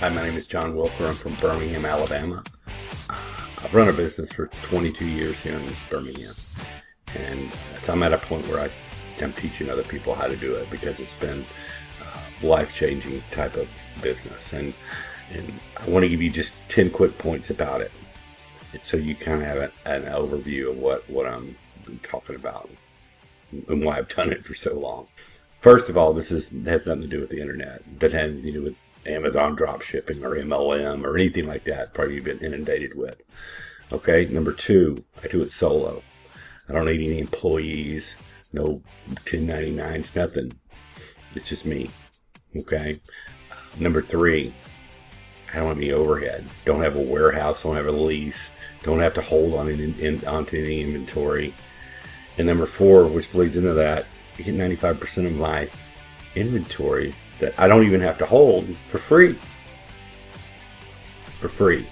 Hi, my name is John Wilker. I'm from Birmingham, Alabama. I've run a business for 22 years here in Birmingham. And I'm at a point where I'm teaching other people how to do it because it's been a life-changing type of business. And I want to give you just 10 quick points about it. So you kind of have an overview of what I'm talking about and why I've done it for so long. First of all, this has nothing to do with the internet. It doesn't have anything to do with Amazon drop shipping or MLM or anything like that. Probably you've been inundated with. Okay, number two, I do it solo. I don't need any employees, no 1099s, nothing. It's just me. Okay. Number three, I don't have any overhead. Don't have a warehouse. Don't have a lease. Don't have to hold on onto any inventory. And number four, which bleeds into that, I get 95% of my inventory that I don't even have to hold for free. For free.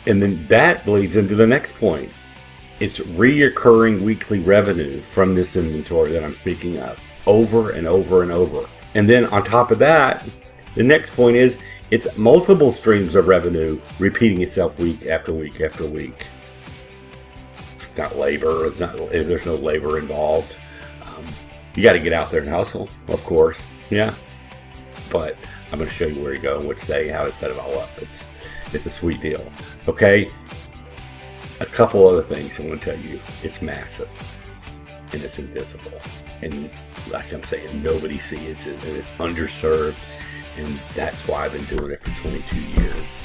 And then that bleeds into the next point. It's reoccurring weekly revenue from this inventory that I'm speaking of over and over and over. And then on top of that, the next point is it's multiple streams of revenue repeating itself week after week after week. It's not labor. There's no labor involved. You got to get out there and hustle, of course. Yeah. But I'm going to show you where to go and what to say, how to set it all up. It's a sweet deal. Okay. A couple other things I want to tell you. It's massive and it's invisible. And like I'm saying, nobody sees it. It's underserved. And that's why I've been doing it for 22 years.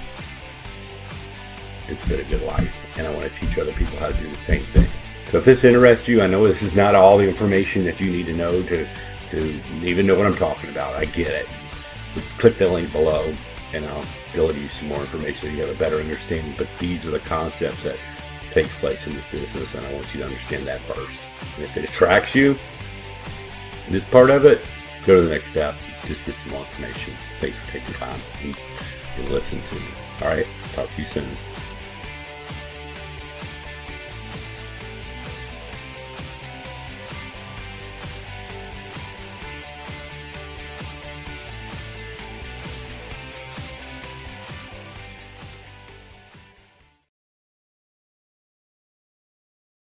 It's been a good life. And I want to teach other people how to do the same thing. So if this interests you, I know this is not all the information that you need to know to even know what I'm talking about. I get it. Click the link below and I'll deliver you some more information so you have a better understanding. But these are the concepts that takes place in this business, and I want you to understand that first. And if it attracts you, this part of it, go to the next step. Just get some more information. Thanks for taking time and listen to me. All right. Talk to you soon.